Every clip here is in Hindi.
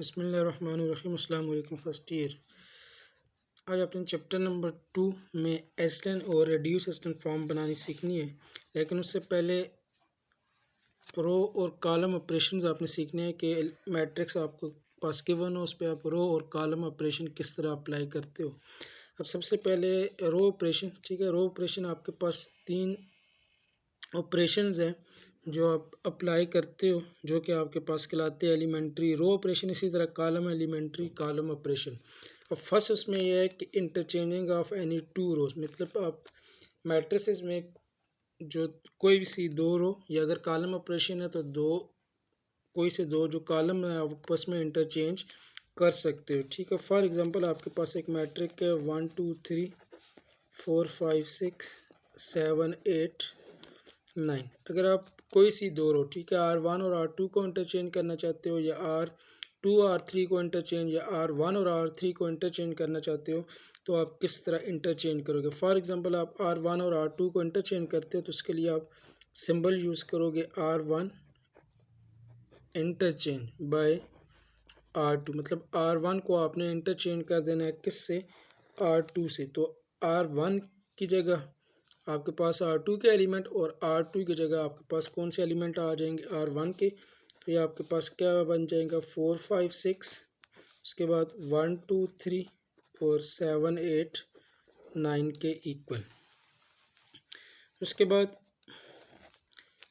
बिस्मिल्लाहिर्रहमानिर्रहीम। अस्सलाम वालेकुम फर्स्ट ईयर। आज अपने चैप्टर नंबर 2 में एशलन और रेड्यूस एशलन फॉर्म बनानी सीखनी है, लेकिन उससे पहले रो और कॉलम ऑपरेशंस आपने सीखने हैं कि मैट्रिक्स आपको पास गिवन हो, उस पर आप रो और कॉलम ऑपरेशन किस तरह अप्लाई करते हो। अब सबसे पहले रो ऑपरेशन, ठीक है। रो ऑपरेशन आपके पास 3 ऑपरेशंस हैं जो आप अप्लाई करते हो, जो कि आपके पास कहलाते हैं एलिमेंट्री रो ऑपरेशन। इसी तरह कॉलम एलिमेंट्री कॉलम ऑपरेशन। और फर्स्ट उसमें यह है कि इंटरचेंजिंग ऑफ एनी 2 रोज, मतलब आप मैट्रिसेस में जो कोई भी सी 2 रो, या अगर कॉलम ऑपरेशन है तो कोई से दो जो कॉलम है आपस में इंटरचेंज कर सकते हो, ठीक है। फॉर एग्जांपल आपके पास एक मैट्रिक है 1 2 3 4 5 6 7 8 9। अगर आप कोई सी 2 रो, ठीक है, R1 और R2 को इंटरचेंज करना चाहते हो, या R2 R3 को इंटरचेंज, या R1 और R3 को इंटरचेंज करना चाहते हो, तो आप किस तरह इंटरचेंज करोगे। फॉर एग्जांपल आप R1 और R2 को इंटरचेंज करते हो तो उसके लिए आप सिंबल यूज़ करोगे R1 इंटरचेंज बाय R2, मतलब R1 को आपने इंटरचेंज कर देना है किससे, R2 से। तो R1 की जगह आपके पास R2 के एलिमेंट और R2 की जगह आपके पास कौन से एलिमेंट आ जाएंगे, R1 के। तो ये आपके पास क्या बन जाएगा, 4 5 6, उसके बाद 1 2 3 और 7 8 9 के इक्वल। उसके बाद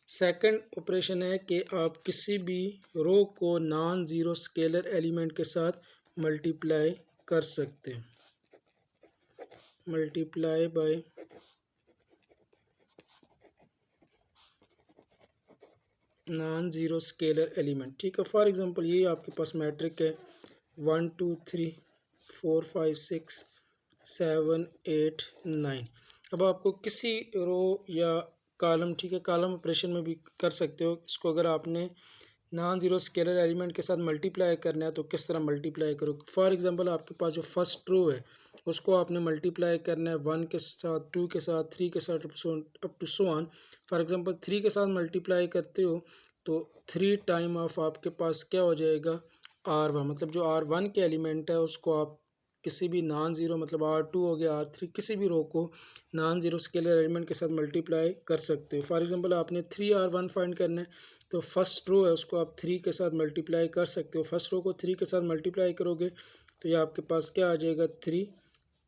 सेकंड ऑपरेशन है कि आप किसी भी रो को नॉन ज़ीरो स्केलर एलिमेंट के साथ मल्टीप्लाई कर सकते हैं, multiply by non zero scalar element, ठीक है। फॉर एग्जांपल ये आपके पास मैट्रिक है 1 2 3 4 5 6 7 8 9। अब आपको किसी रो या कॉलम, ठीक है, कॉलम ऑपरेशन में भी कर सकते हो इसको। अगर आपने नॉन ज़ीरो स्केलर एलिमेंट के साथ मल्टीप्लाई करना है तो किस तरह मल्टीप्लाई करोगे। फॉर एग्जांपल आपके पास जो फर्स्ट रो है उसको आपने मल्टीप्लाई करना है 1 के साथ, 2 के साथ, 3 के साथ, up to so on. For example 3 के साथ मल्टीप्लाई करते हो तो 3 टाइम ऑफ आपके पास क्या हो जाएगा, R1, मतलब जो R1 के एलिमेंट है उसको आप किसी भी नॉन ज़ीरो, मतलब R2 हो गया, R3, किसी भी रो को नॉन ज़ीरो स्केलर एलिमेंट के साथ मल्टीप्लाई कर सकते हो। फॉर एग्जांपल आपने 3R1 फाइंड करना है तो फर्स्ट रो है उसको आप 3 के साथ मल्टीप्लाई कर सकते हो। फर्स्ट रो को 3 के साथ मल्टीप्लाई करोगे तो ये आपके पास क्या आ जाएगा, 3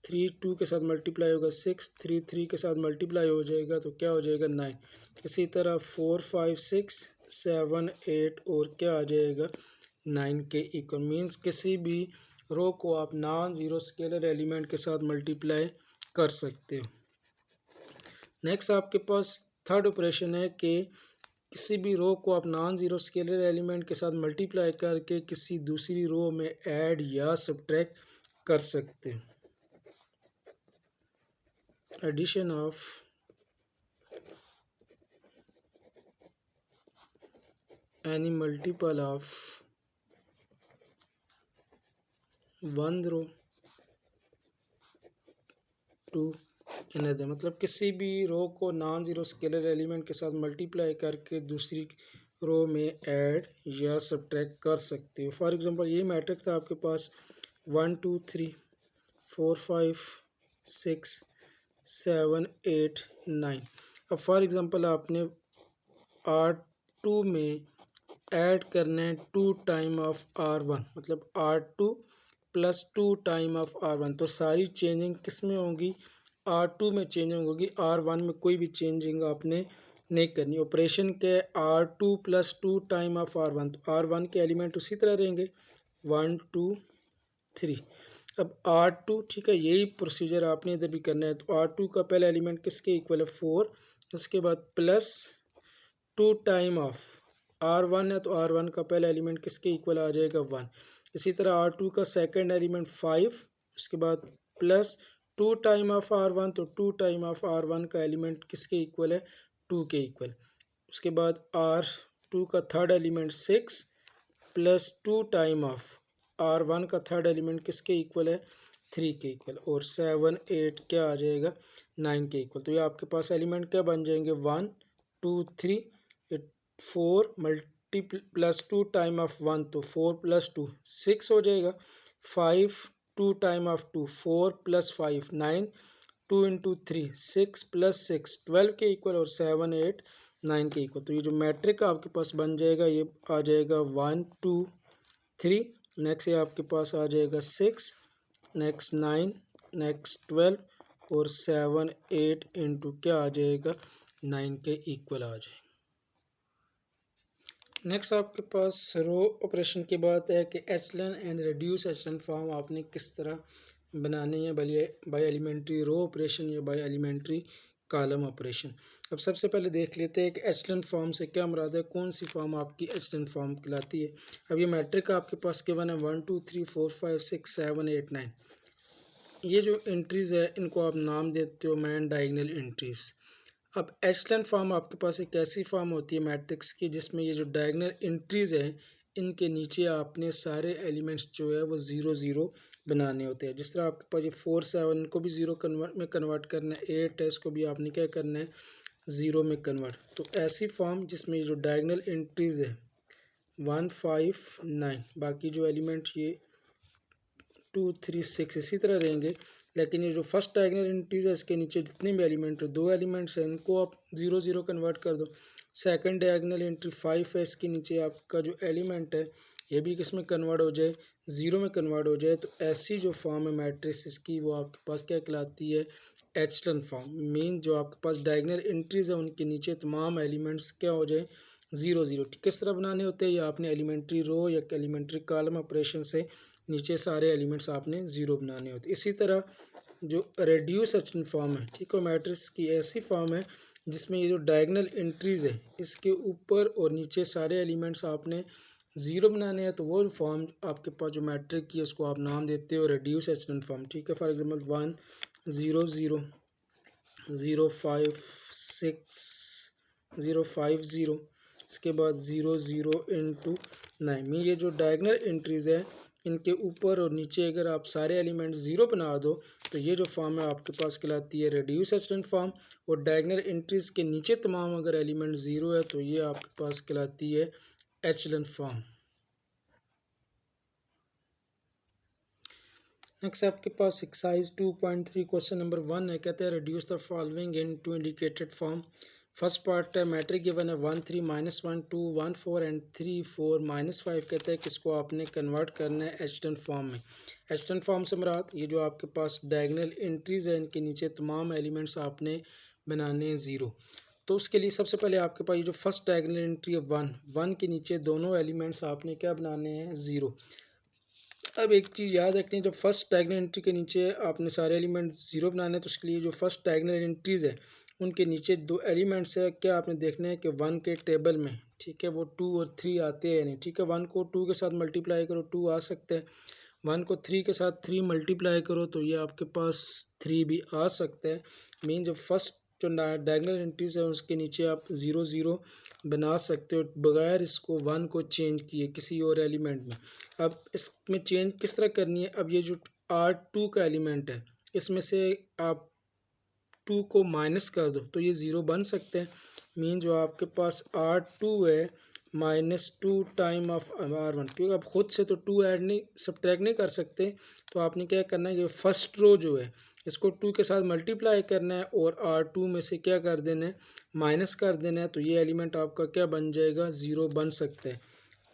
3 2 के साथ मल्टीप्लाई होगा 6, 3 3 के साथ मल्टीप्लाई हो जाएगा तो क्या हो जाएगा 9। इसी तरह 4 5 6 7 8 और क्या आ जाएगा 9 के इक्वल। मीन्स किसी भी रो को आप नॉन ज़ीरो स्केलर एलिमेंट के साथ मल्टीप्लाई कर सकते हो। नेक्स्ट आपके पास थर्ड ऑपरेशन है कि किसी भी रो को आप नॉन ज़ीरो स्केलर एलिमेंट के साथ मल्टीप्लाई करके किसी दूसरी रो में ऐड या सब्ट्रैक्ट कर सकते हैं। Addition of any multiple of one row to another, मतलब किसी भी रो को नॉन ज़ीरो स्केलर एलिमेंट के साथ मल्टीप्लाई करके दूसरी रो में ऐड या सब्ट्रैक्ट कर सकते हो। फॉर एग्जांपल ये मैट्रिक था आपके पास 1 2 3 4 5 6 7 8 9। अब फॉर एग्जांपल आपने R2 में ऐड करना है 2 टाइम ऑफ R1, मतलब R2 plus 2 time of R1। तो सारी चेंजिंग किस में होगी, R2 में चेंजिंग होगी, R1 में कोई भी चेंजिंग आपने नहीं करनी। ऑपरेशन के R2 plus 2 time of R1, तो R1 के एलिमेंट उसी तरह रहेंगे 1 2 3। अब R2, ठीक है, यही प्रोसीजर आपने इधर भी करना है। तो R2 का पहला एलिमेंट किसके इक्वल है 4, उसके बाद प्लस 2 टाइम ऑफ R1 है तो R1 का पहला एलिमेंट किसके इक्वल आ जाएगा 1। इसी तरह R2 का सेकंड एलिमेंट 5, उसके बाद प्लस 2 टाइम ऑफ R1, तो 2 टाइम ऑफ R1 का एलिमेंट किसके इक्वल है 2 के इक्वल। उसके बाद R2 का third element 6 plus 2 time of R1 का थर्ड एलिमेंट किसके इक्वल है 3 के इक्वल, और 7 8 क्या आ जाएगा 9 के इक्वल। तो ये आपके पास एलिमेंट क्या बन जाएंगे 1 2 3, 4 2 टाइम ऑफ 1 तो 4 + 2 6 हो जाएगा। 5 2 टाइम ऑफ 2 4 + 5 9 2 × 3 6 + 6 12 के इक्वल और 7 8 9 के इक्वल। तो ये जो मैट्रिक आपके पास बन जाएगा ये आ जाएगा 1 2 3। नेक्स्ट ये आपके पास आ जाएगा 6, नेक्स्ट 9, नेक्स्ट 12 और 7 8 इंटू क्या आ जाएगा 9 के इक्वल आ जाएगा। नेक्स्ट आपके पास रो ऑपरेशन की बात है कि एचलन एंड रिड्यूस एचलन फॉर्म आपने किस तरह बनानी है बाय एलिमेंट्री रो ऑपरेशन या बाय एलिमेंट्री कॉलम ऑपरेशन। अब सबसे पहले देख लेते हैं कि एचलन फॉर्म से क्या मुराद है, कौन सी फॉर्म आपकी एचलन फॉर्म कहलाती है। अब ये मैट्रिक आपके पास गिवन है 1 2 3 4 5 6 7 8 9। ये जो एंट्रीज़ है इनको आप नाम देते हो मैन डायगोनल एंट्रीज़। अब एचलन फॉर्म आपके पास एक ऐसी फॉर्म होती है मैट्रिक्स की जिसमें ये जो डायगोनल एंट्रीज़ है इनके नीचे आपने सारे एलिमेंट्स जो है वो 0 0 बनाने होते हैं। जिस तरह आपके पास ये 4 7 इनको भी 0 कन्वर्ट करना है, 8 है इसको भी आपने क्या करना है 0 में कन्वर्ट। तो ऐसी फॉर्म जिसमें ये जो डायगोनल एंट्रीज़ है 1 5 9 बाकी जो एलिमेंट ये 2 3 6 इसी तरह रहेंगे, लेकिन ये जो फर्स्ट डायगोनल एंट्रीज है इसके नीचे जितने भी एलिमेंट है 2 एलिमेंट्स हैं इनको आप 0 0 कन्वर्ट कर दो। सेकंड डायगोनल एंट्री 5 है, इसके नीचे आपका जो एलिमेंट है ये भी किस में कन्वर्ट हो जाए 0 में कन्वर्ट हो जाए। तो ऐसी जो फॉर्म है मैट्रिक्स की वो आपके पास क्या कहलाती है एचलन फॉर्म। मीन जो आपके पास डायगोनल एंट्रीज है उनके नीचे तमाम एलिमेंट्स क्या हो जाए 0 0। किस तरह बनाने होते हैं ये आपने एलिमेंट्री रो या एलिमेंट्री कॉलम ऑपरेशन से नीचे सारे एलिमेंट्स आपने 0 बनाने होते। इसी तरह जो रेड्यूस एचलन फॉर्म है ठीक है मैट्रिक्स की ऐसी फॉर्म है जिसमें ये जो डायगोनल एंट्रीज़ है इसके ऊपर और नीचे सारे एलिमेंट्स आपने 0 बनाने हैं। तो वो फॉर्म आपके पास जो मैट्रिक की है उसको आप नाम देते हो रेड्यूस एचलन फॉर्म। ठीक है, फॉर एग्जांपल 1 0 0 0 5 6 0 5 0 इसके बाद 0 0 × 9 में ये जो डायगोनल एंट्रीज़ है इनके ऊपर और नीचे अगर आप सारे एलिमेंट 0 बना दो तो ये जो फॉर्म है आपके पास कहलाती है रेड्यूस एचलन फॉर्म। और डायगोनल एंट्रीज़ के नीचे तमाम अगर एलिमेंट 0 है तो ये आपके पास कहलाती है एचलन फॉर्म। नेक्स्ट आपके पास एक्सरसाइज 2.3 क्वेश्चन नंबर 1 है, कहते हैं reduce the following into indicated form. First part है मैट्रिक गिवन है 1 3 -1 2 1 4 एंड 3 4 -5। कहते हैं किसको आपने कन्वर्ट करना है एचलन फॉर्म में। एचलन फॉर्म से मुराद ये जो आपके पास डायगोनल एंट्रीज है इनके नीचे तमाम एलिमेंट्स आपने बनाने हैं 0। तो उसके लिए सबसे पहले आपके पास ये जो फर्स्ट डायगोनल एंट्री है 1 के नीचे दोनों एलिमेंट्स आपने क्या बनाने हैं 0। अब एक चीज़ याद रखनी है, जब फर्स्ट डायगोनल एंट्री के नीचे आपने सारे एलिमेंट 0 बनाने हैं तो उसके लिए जो फर्स्ट डायगोनल एंट्रीज़ है उनके नीचे 2 एलिमेंट्स है क्या आपने देखना है कि 1 के टेबल में ठीक है वो 2 और 3 आते हैं नहीं। ठीक है, 1 को 2 के साथ मल्टीप्लाई करो 2 आ सकता है, 1 को 3 के साथ 3 मल्टीप्लाई करो तो ये आपके पास 3 भी आ सकता है। मीन जब फर्स्ट जो डायगोनल एंट्रीज है उसके नीचे आप 0 0 बना सकते हो बगैर इसको 1 को चेंज किए किसी और एलिमेंट में। अब इसमें चेंज किस तरह करनी है, अब ये जो R2 का एलिमेंट है इसमें से आप 2 को माइनस कर दो तो ये 0 बन सकते हैं। मीन जो आपके पास R2 है -2 टाइम ऑफ R1, क्योंकि आप खुद से तो 2 ऐड नहीं सब्ट्रैक्ट नहीं कर सकते तो आपने क्या करना है ये फर्स्ट रो जो है इसको 2 के साथ मल्टीप्लाई करना है और R2 में से क्या कर देना है माइनस कर देना है। तो ये एलिमेंट आपका क्या बन जाएगा 0 बन सकता है।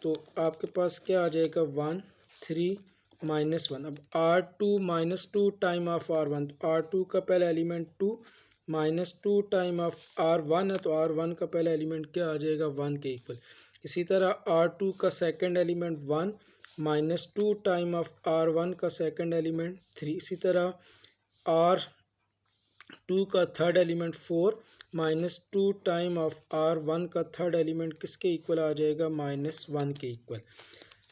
तो आपके पास क्या आ जाएगा 1 3 -1। अब R2 -2 टाइम ऑफ R1, तो R2 का पहला एलिमेंट 2 -2 टाइम ऑफ R1 है तो R1 का पहला एलिमेंट क्या आ जाएगा 1 के इक्वल। इसी तरह R2 का second element 1 -2 time of R1 का सेकंड एलिमेंट 3। इसी तरह R2 का third element 4 -2 time of R1 का थर्ड एलिमेंट किसके इक्वल आ जाएगा -1 के इक्वल।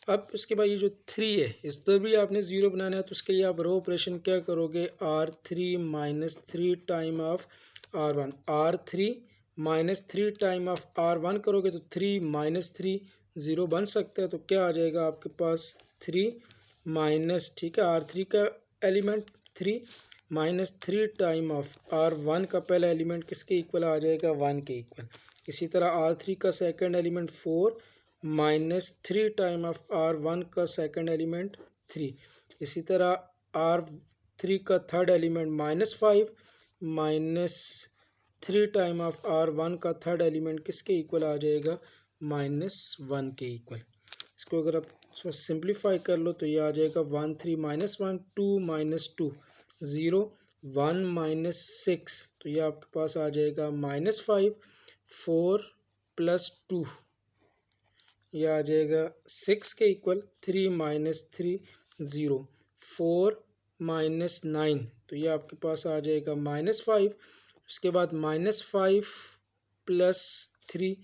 अब उसके बाद ये जो 3 है इस पर भी आपने 0 बनाना है तो उसके लिए आप रो ऑपरेशन क्या करोगे R3 -3 time of R1, R3 -3 time of R1 करोगे तो 3 -3 0 बन सकता है। तो क्या आ जाएगा आपके पास 3 माइनस ठीक है R3 का एलिमेंट 3 -3 टाइम ऑफ R1 का पहला एलिमेंट किसके इक्वल आ जाएगा 1 के इक्वल। इसी तरह R3 का second element 4 -3 time of R1 का सेकंड एलिमेंट 3। इसी तरह R3 का third element -5 -3 time of R1 का थर्ड एलिमेंट किसके इक्वल आ जाएगा, -1 के इक्वल। इसको अगर आप सिंप्लीफाई कर लो तो ये आ जाएगा 1 3 -1 2 -2 0 1 -6, तो ये आपके पास आ जाएगा -5 4 + 2, ये आ जाएगा 6 के इक्वल। 3 -3 0 4 -9, तो ये आपके पास आ जाएगा -5। उसके बाद -5 + 3,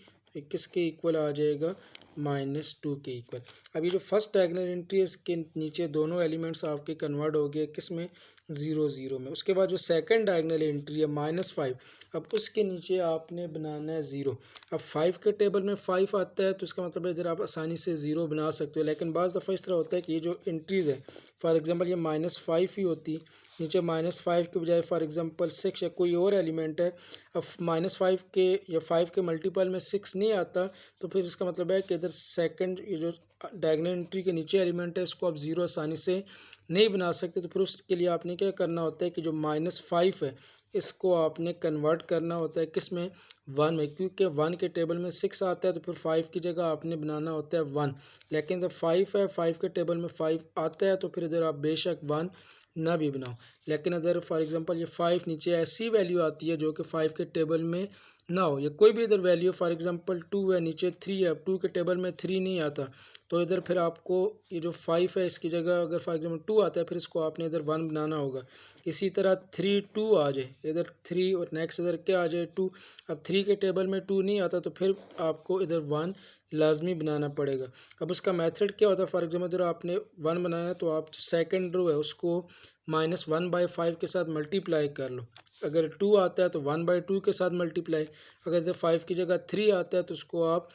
किसके इक्वल आ जाएगा, -2 के इक्वल। अब ये जो फर्स्ट डायगोनल एंट्री है इसके नीचे दोनों एलिमेंट्स आपके कन्वर्ट हो गए किस में, 0 0 में। उसके बाद जो सेकंड डायगोनल एंट्री है -5, अब उसके नीचे आपने बनाना है 0। अब 5 के टेबल में 5 आता है तो इसका मतलब है इधर आप आसानी से 0 बना सकते हो, लेकिन बाज़ दफ़ा इस तरह होता है कि ये जो एंट्रीज़ है फॉर एग्जांपल ये -5 ही होती, नीचे -5 के बजाय फॉर एग्जांपल 6 या कोई और एलिमेंट है। अब -5 के या 5 के मल्टीपल में 6 नहीं आता, तो फिर इसका मतलब है कि इधर सेकंड ये जो डायगोनल एंट्री के नीचे एलिमेंट है इसको आप 0 आसानी से नहीं बना सकते। तो फिर उसके लिए आपने क्या करना होता है कि जो -5 है इसको आपने कन्वर्ट करना होता है किस में, 1 में, क्योंकि 1 के टेबल में 6 आता है तो फिर 5 की जगह आपने बनाना होता है 1। लेकिन जब 5 है, 5 के टेबल में 5 आता है तो फिर इधर आप बेशक 1 ना भी बनाओ। लेकिन अगर फॉर एग्जांपल ये 5 नीचे ऐसी वैल्यू आती है जो कि 5 के टेबल में ना हो, या कोई भी इधर वैल्यू फॉर एग्जांपल 2 है, नीचे 3 है, अब 2 के टेबल में 3 नहीं आता, तो इधर फिर आपको ये जो 5 है इसकी जगह अगर फॉर एग्जांपल 2 आता है फिर इसको आपने इधर 1 बनाना होगा। इसी तरह 3 2 आ जाए, इधर 3 और नेक्स्ट इधर क्या आ जाए 2। अब 3 के टेबल में 2 नहीं आता तो फिर आपको इधर 1 लाजमी बनाना पड़ेगा। अब उसका मेथड क्या होता है, फॉर एग्जांपल इधर आपने 1 बनाना है तो आप सेकंड रो है उसको -1/5 के साथ मल्टीप्लाई कर लो। अगर 2 आता है तो 1/2 के साथ मल्टीप्लाई, अगर इधर 5 की जगह 3 आता है तो उसको आप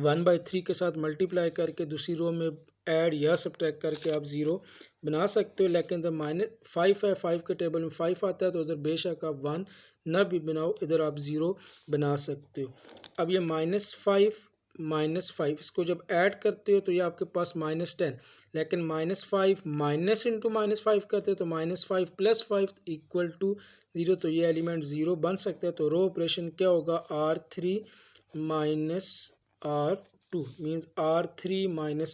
1/3 के साथ मल्टीप्लाई करके दूसरी रो में ऐड या सब्ट्रैक्ट करके आप 0 बना सकते हो। लेकिन जब -5 है, 5 के टेबल में 5 आता है तो उधर बेशक आप 1 ना भी बनाओ, इधर आप 0 बना सकते हो। अब ये -5 इसको जब ऐड करते हो तो ये आपके पास -10, लेकिन -5 माइनस इंटू -5 करते हो तो -5 + 5 = 0, तो ये एलिमेंट 0 बन सकते हैं। तो रो ऑपरेशन क्या होगा, R3 - R2 means R3 -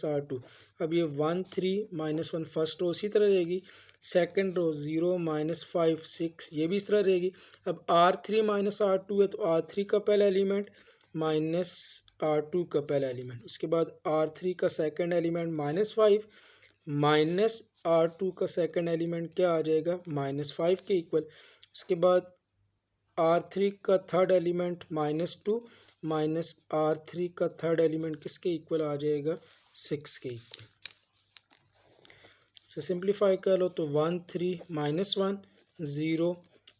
R2। अब ये 1 3 -1 फर्स्ट रो इसी तरह रहेगी, सेकंड रो 0 -5 6 ये भी इस तरह रहेगी। अब R3 - R2 है तो R3 का पहला एलिमेंट -R2 का पहला एलिमेंट, उसके बाद R3 का सेकंड एलिमेंट -5 -R2 का सेकंड एलिमेंट क्या आ जाएगा, -5 के इक्वल। उसके बाद R3 का थर्ड एलिमेंट -2 -R3 का थर्ड एलिमेंट किसके इक्वल आ जाएगा, 6 के इक्वल। सो सिंप्लीफाई कर लो तो 1 3 -1 0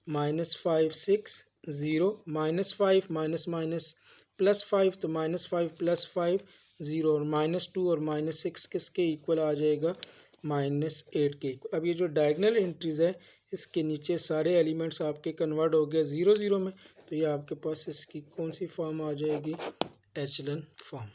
-5 6 0 -5 +5 तो -5 + 5 0 और -2 और -6 किसके इक्वल आ जाएगा, -8 के इक्वल। अब ये जो डायगोनल एंट्रीज़ है इसके नीचे सारे एलिमेंट्स आपके कन्वर्ट हो गए 0 0 में, तो ये आपके पास इसकी कौन सी फॉर्म आ जाएगी, एचलन फॉर्म।